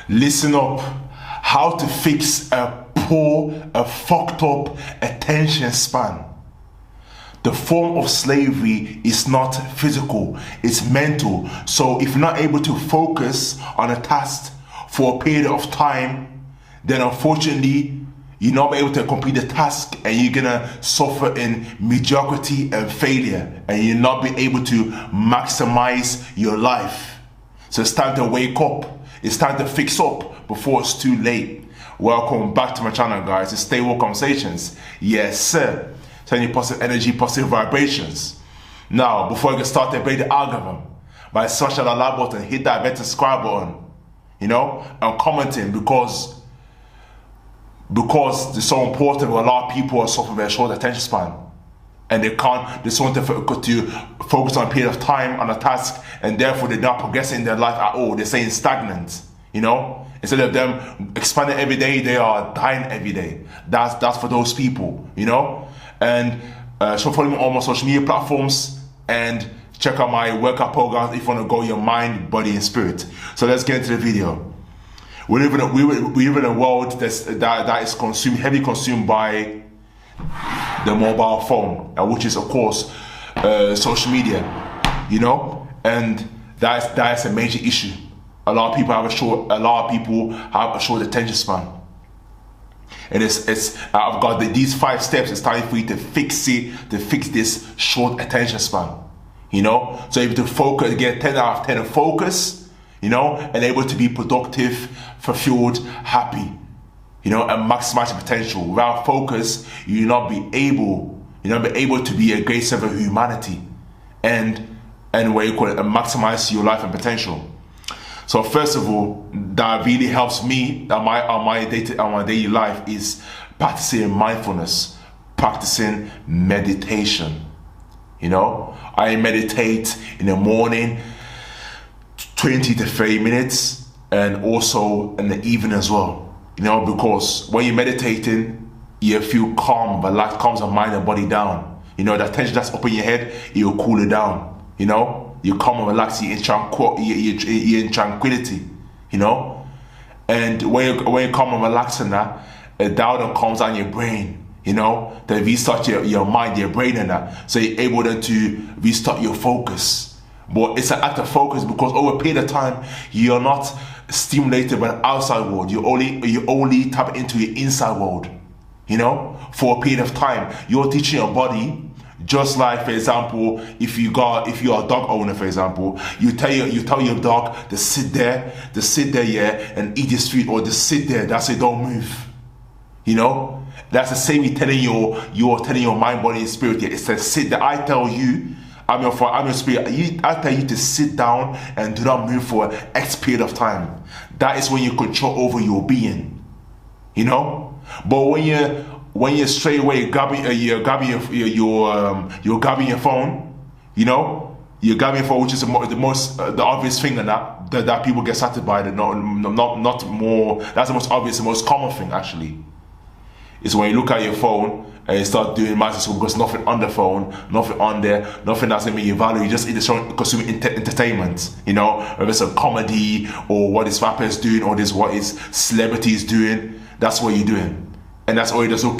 Listen up. How to fix a fucked up attention span. The form of slavery is not physical, it's mental. So if you're not able to focus on a task for a period of time, then unfortunately, you're not able to complete the task and you're gonna suffer in mediocrity and failure, and you'll not be able to maximize your life. So it's time to wake up. It's time to fix up before it's too late. Welcome back to my channel, guys. It's Stable Conversations. Yes, sir. Sending you positive energy, positive vibrations. Now, before I get started, break the algorithm by smashing that like button, hit that red subscribe button, and commenting because it's so important. A lot of people are suffering very short attention span, and they just want to focus on a period of time on a task, and therefore they're not progressing in their life at all. They're staying stagnant, Instead of them expanding every day, they are dying every day. That's for those people, And so follow me on my social media platforms and check out my workout programs if you want to grow your mind, body, and spirit. So let's get into the video. We live in a world that is heavily consumed by the mobile phone, which is of course social media, and that's a major issue. A lot of people have a short attention span, and I've got these 5 steps. It's time for you to fix this short attention span, so able to focus, get 10 out of 10 of focus, and able to be productive, fulfilled, happy, and maximize your potential. Without focus, you'll not be able to be a great servant of humanity, and maximize your life and potential. So first of all, that really helps me on my daily life is practicing mindfulness, practicing meditation. I meditate in the morning 20 to 30 minutes, and also in the evening as well. Because when you're meditating, you feel calm, relaxed, calms your mind and body down. The tension that's up in your head, you'll cool it down. You calm and relax, you're in tranquility, And when you calm and relax in that, it down calms down your brain, Then restart your mind, your brain and that. So you're able then to restart your focus. But it's an act of focus because over a period of time, you're not stimulated by the outside world. You only tap into your inside world, For a period of time, you're teaching your body. Just like, for example, if you're a dog owner, for example, you tell your dog to sit there, and eat this food, or to sit there. That's it. Don't move. That's the same. You're telling your mind, body, and spirit. It's to sit there. I tell you, I'm your spirit. I tell you to sit down and do not move for X period of time. That is when you control over your being. But when you're straight away grabbing your phone, you're grabbing your phone, which is the obvious thing that people get started by. Not more. That's the most obvious, the most common thing actually. Is when you look at your phone and you start doing massive because nothing on the phone, nothing on there, nothing that's gonna make you value. You just consuming entertainment, whether it's a comedy or what is rappers doing or what is celebrities doing. That's what you're doing. And that's all that's all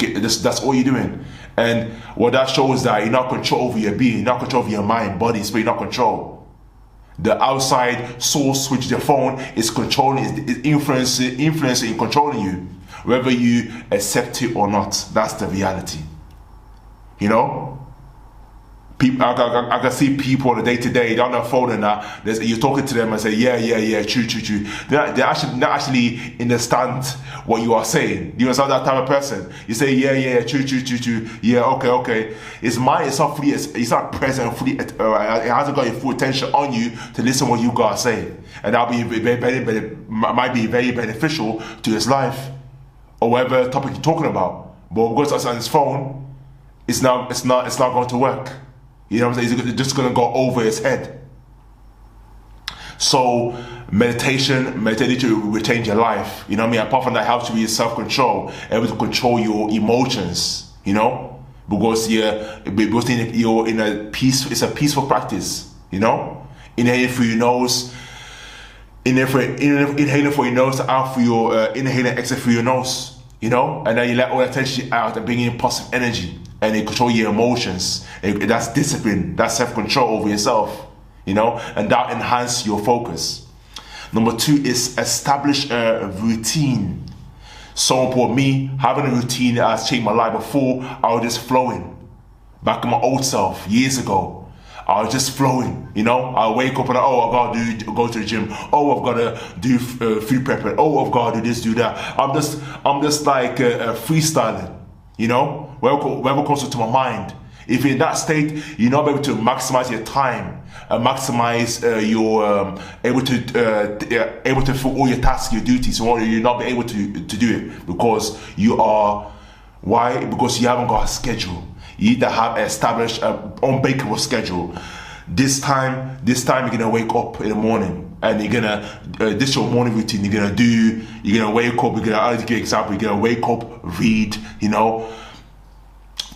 you're doing. And what that shows that you're not control over your being, you're not control over your mind, body, spirit, you're not control. The outside source, which is your phone, is controlling, is influencing, controlling you, whether you accept it or not. That's the reality. People, I can see people on the day-to-day, they're on their phone and that, you're talking to them and say, yeah, true. They're actually not actually understand what you are saying. You understand that type of person? You say, yeah, true, yeah, okay. His mind is not fully, it's not present fully, it hasn't got your full attention on you to listen to what you gotta say. And that'll be might be very beneficial to his life or whatever topic you're talking about. But because it's on his phone, it's not going to work. You know what I'm saying? It's just going to go over his head. So meditation will change your life. You know what I mean? Apart from that, helps you with self-control, able to control your emotions. Because you're in a peace. It's a peaceful practice. Inhaling through your nose, inhaling for your nose, out for your inhaling, exhale through your nose, you know, and then you let all the tension out and bring in positive energy, and you control your emotions. That's discipline, that's self-control over yourself, you know, and that enhances your focus. Number 2 is establish a routine. So important. Me having a routine that has changed my life. Before, I was just flowing. Back in my old self, years ago, I was just flowing, you know. I wake up and I gotta go to the gym. Oh, I've gotta do food prepping. Oh, I've gotta do this, do that. I'm just like freestyling, you know. Whatever comes to my mind. If you're in that state, you're not able to maximize your time, maximize your able to fulfill all your tasks, your duties. So you're not able to do it because you are. Why? Because you haven't got a schedule. You need to have established an unbreakable schedule. This time you're gonna wake up in the morning and you're gonna this is your morning routine. You're gonna wake up. I'll give you an example. You're gonna wake up, read, you know.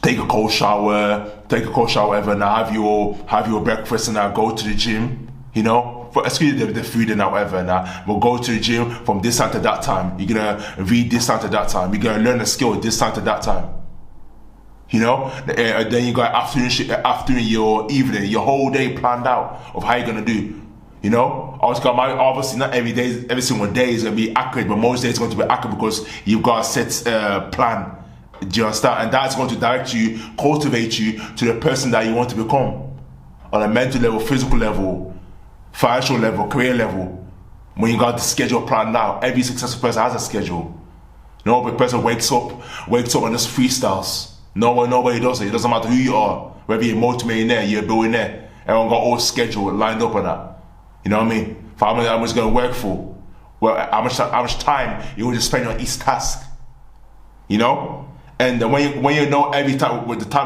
Take a cold shower, whatever. Now have your breakfast and now go to the gym. You know, excuse the food and whatever. Now we'll go to the gym from this time to that time. You're gonna read this time to that time. You're gonna learn a skill this time to that time. You know, then you got afternoon, your evening, your whole day planned out of how you're gonna do. You know, obviously not every single day is gonna be accurate, but most days it's going to be accurate because you've got a set plan. Do you understand? And that's going to direct you, cultivate you to the person that you want to become on a mental level, physical level, financial level, career level. When you got the schedule planned out, every successful person has a schedule. No person wakes up and just freestyles. Nobody does it. It doesn't matter who you are, whether you're a multi-millionaire, you're a billionaire. Everyone got all schedule lined up on that. You know what I mean? For how much going to work for? Well, how much time you want to spend on each task? You know? And when you know every time with the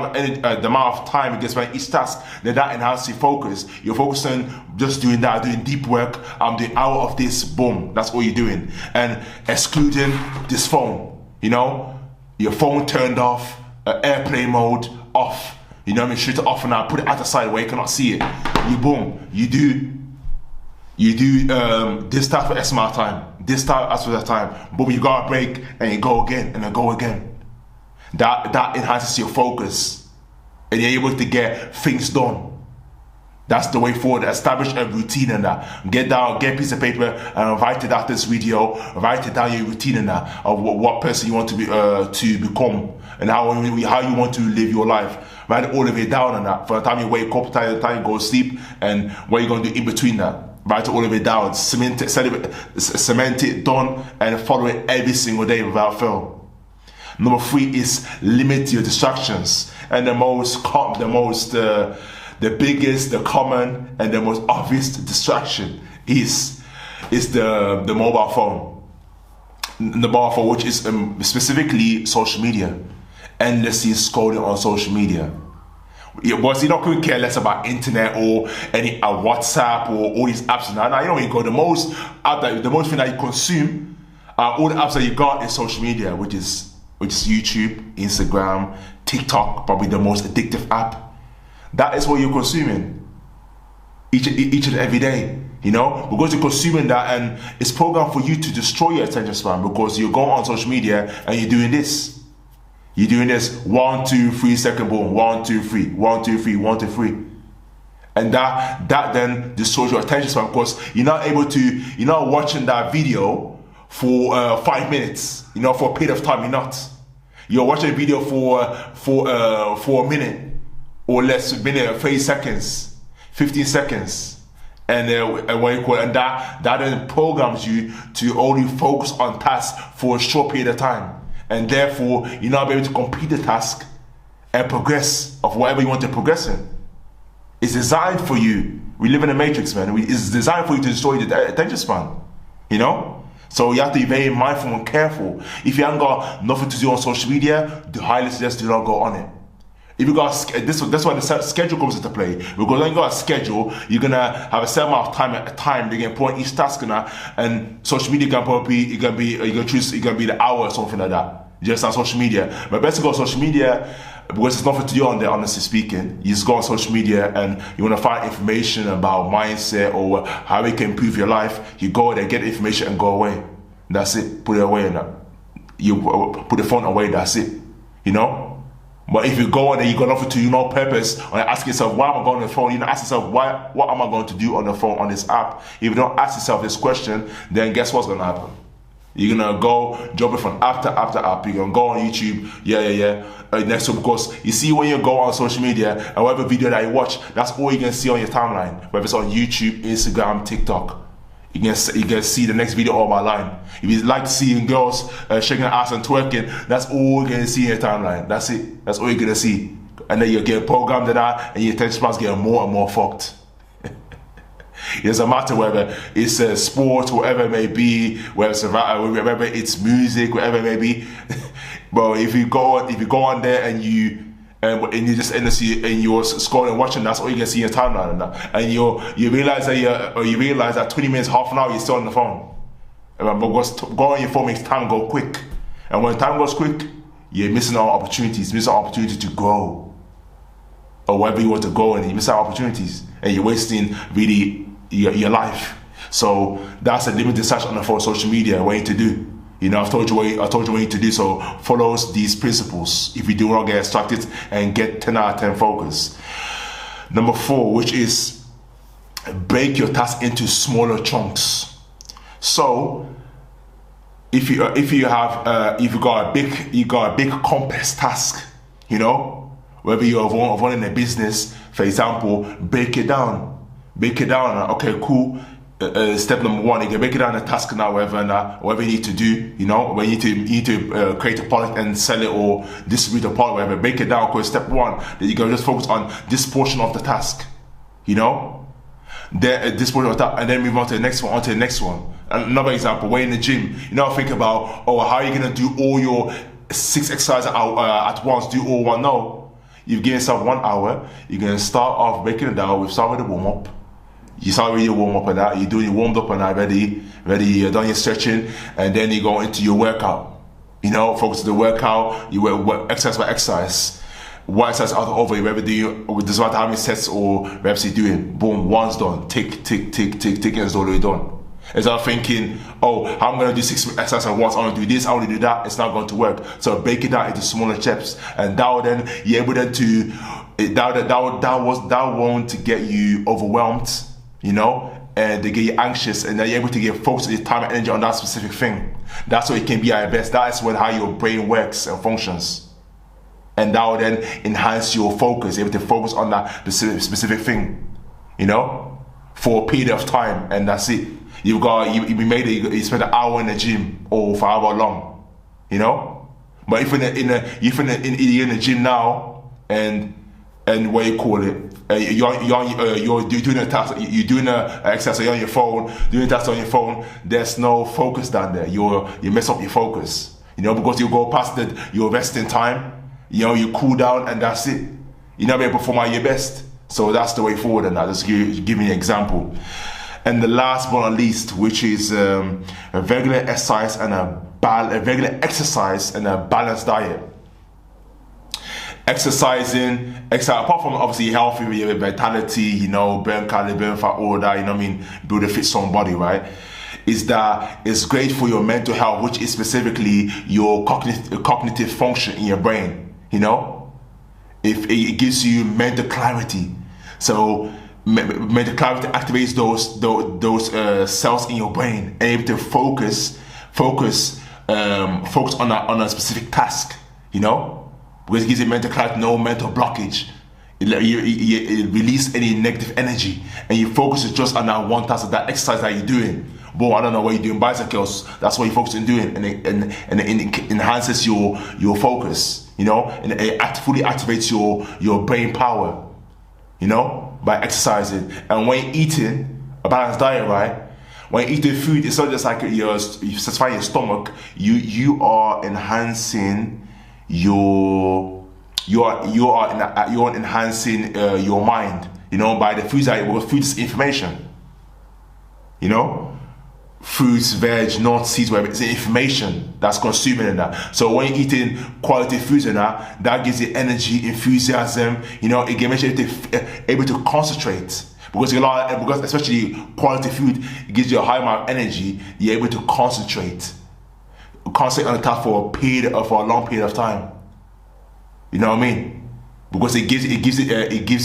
amount of time you can spend each task, then that enhances your focus. You're focusing just doing that, doing deep work. I'm doing hour of this, boom. That's all you're doing, and excluding this phone. You know, your phone turned off, airplane mode off. You know what I mean? Shoot it off and now put it out the side where you cannot see it. You do this task for X amount of time. This task as for that time. Boom, you got a break and you go again and then go again. That enhances your focus and you're able to get things done. That's the way forward. Establish a routine in that. Get a piece of paper and write it out this video. Write it down your routine in that of what person you want to be to become and how you want to live your life. Write all of it down on that. From the time you wake up, the time you go to sleep, and what you're going to do in between that. Write all of it down. Cement it, done, and follow it every single day without fail. Number 3 is limit your distractions, and the biggest, the common, and the most obvious distraction is the mobile phone. The mobile phone, which is specifically social media, endlessly scrolling on social media. You're not going to care less about internet or any WhatsApp or all these apps. Now you know where you go. The most thing that you consume, all the apps that you got is social media, which is YouTube, Instagram, TikTok, probably the most addictive app. That is what you're consuming each and every day, you know, because you're consuming that and it's programmed for you to destroy your attention span because you're going on social media and you're doing this. You're doing this 1, 2, 3 second boom, 1, 2, 3, 1, 2, 3, 1, 2, 3. And that then destroys your attention span because you're not watching that video for 5 minutes, you know, for a period of time. You're watching a video for a minute or less, 30 seconds, 15 seconds, and that then programs you to only focus on tasks for a short period of time, and therefore you're not able to complete the task and progress of whatever you want to progress in. It's designed for you. We live in a matrix, man. It's designed for you to destroy the attention span, you know. So you have to be very mindful and careful. If you haven't got nothing to do on social media, I highly suggest do not go on it. If you got that's why the schedule comes into play. Because when you got a schedule, you're gonna have a certain amount of time at a time. You're gonna put on each task and social media can probably you're gonna be the hour or something like that. Just on social media. But best to go on social media because there's nothing to do on there, honestly speaking. You just go on social media and you want to find information about mindset or how you can improve your life. You go there, get the information and go away. That's it. Put it away and you put the phone away, that's it. You know? But if you go on there, you got nothing to do, no purpose, and ask yourself, why am I going on the phone? You know, ask yourself, what am I going to do on the phone, on this app? If you don't ask yourself this question, then guess what's going to happen? You're going to go jumping from app to app to app. You're going to go on YouTube, next one, because you see when you go on social media and whatever video that you watch, that's all you're going to see on your timeline. Whether it's on YouTube, Instagram, TikTok. You can see the next video on my line. If you like seeing girls shaking their ass and twerking, that's all you're going to see in your timeline. That's it. That's all you're going to see. And then you get programmed to that, and your attention span's getting more and more fucked. It doesn't matter whether it's a sport, whatever it may be, whether it's music, whatever it may be. But if you go on there and you just end up and you're scrolling, watching, that's all you can see in your timeline, and you realize that 20 minutes, half an hour, you're still on the phone. Because going on your phone makes time go quick, and when time goes quick, you're missing out opportunities, to grow, or wherever you want to go, and you miss out opportunities, and you're wasting really your life. So that's a limited search on the phone, social media, what you need to do. You know, I told you what you need to do. So follow these principles if you do not get distracted and get 10 out of 10 focus. Number 4, which is break your task into smaller chunks. So if you got a big complex task, you know, whether you're running a business, for example, break it down. Okay, cool. Step number 1, you can break it down the task now, whatever you need to do, you know, when you need to create a product and sell it or distribute a product, whatever, break it down, because step 1, that you can just focus on this portion of the task, you know, this portion of that, and then move on to the next one, Another example, we're in the gym, you know, think about, how are you going to do all your 6 exercises at once, do all one? No, you've given yourself 1 hour, you're going to start off breaking it down with start with the warm-up. You start with your warm-up and that, you're doing your warmed-up and that, ready, you're done your stretching, and then you go into your workout. You know, focus on the workout, you work exercise by exercise. One exercise out over, whether doesn't matter how many sets or reps you're doing, boom, one's done, tick, and it's all the way done. Instead of thinking, I'm going to do 6 exercises at once, I want to do this, I want to do that, it's not going to work. So break it down into smaller steps, and that will then, you're able then to, that won't get you overwhelmed, you know, and they get you anxious, and then you're able to get focused your time and energy on that specific thing. That's what it can be at your best. That is how your brain works and functions, and that will then enhance your focus. You're able to focus on that specific thing, you know, for a period of time, and that's it. You spend an hour in the gym or for however long, you know. But if you're in the gym now, and what you call it, you're doing a task, you're doing an exercise, you're on your phone, doing a task on your phone, there's no focus down there. You mess up your focus, you know, because you go past your resting time, you know, you cool down, and that's it. You're not able to perform at your best. So that's the way forward, and that. Just give me an example. And the last but not least, which is a regular exercise and a balanced diet. Exercising, apart from obviously healthy with vitality, you know, burn calories, burn fat, all that, you know what I mean, build a fit, strong body, right? Is that it's great for your mental health, which is specifically your cognitive function in your brain, you know? If it gives you mental clarity. So mental clarity activates those cells in your brain, and able to focus on a specific task, you know? Because it gives you mental clarity, no mental blockage. It releases any negative energy, and you focus just on that one task, that exercise that you're doing. Boom, I don't know what you're doing, bicycles, that's what you're focusing on doing, and it enhances your focus, you know, and it fully activates your brain power, you know, by exercising. And when you're eating a balanced diet, right, when you're eating food, it's not just like you're satisfying your stomach, you are enhancing you're enhancing your mind, you know, by the foods that, because food is information, you know. fruits, veg, nuts, seeds, whatever. It's the information that's consuming in that. So when you're eating quality foods and that gives you energy, enthusiasm. It makes you able to concentrate. Because especially quality food, it gives you a high amount of energy. You're able to concentrate on the task for a long period of time. You know what I mean? Because it gives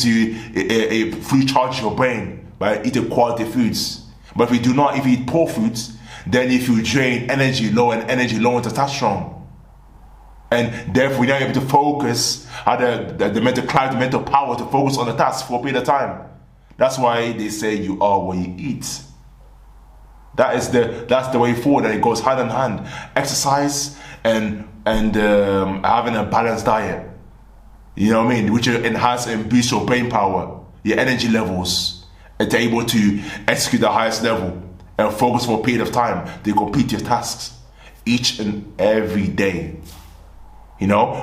you a free charge to your brain by eating quality foods. But if you eat poor foods, then if you drain energy low and energy low into testosterone, and therefore you're not able to focus, have the mental clarity, the mental power to focus on the task for a period of time. That's why they say you are what you eat. That's the way forward, and it goes hand in hand. Exercise and having a balanced diet. You know what I mean? Which will enhance and boost your brain power, your energy levels, and to able to execute the highest level and focus for a period of time to complete your tasks each and every day.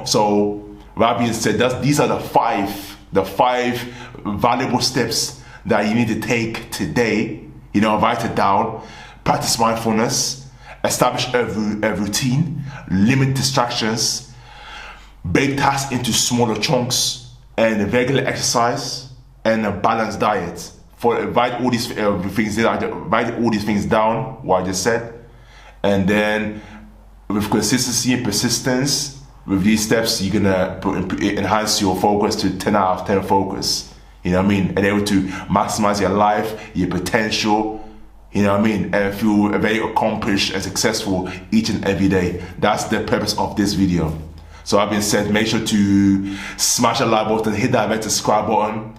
So with that being said, these are the five valuable steps that you need to take today. Write it down, practice mindfulness, establish a routine, limit distractions, break tasks into smaller chunks, and regular exercise, and a balanced diet. Write all these things down, what I just said, and then with consistency and persistence, with these steps, you're gonna enhance your focus to 10 out of 10 focus. You know what I mean? And able to maximize your life, your potential. You know what I mean? And feel very accomplished and successful each and every day. That's the purpose of this video. So that being said, make sure to smash the like button, hit that red subscribe button.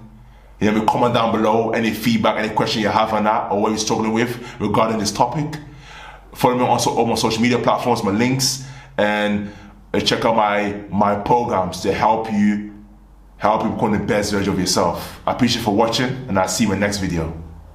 Comment down below any feedback, any question you have on that, or what you're struggling with regarding this topic. Follow me on all my social media platforms, my links, and check out my programs to help you become the best version of yourself. I appreciate you for watching, and I'll see you in my next video.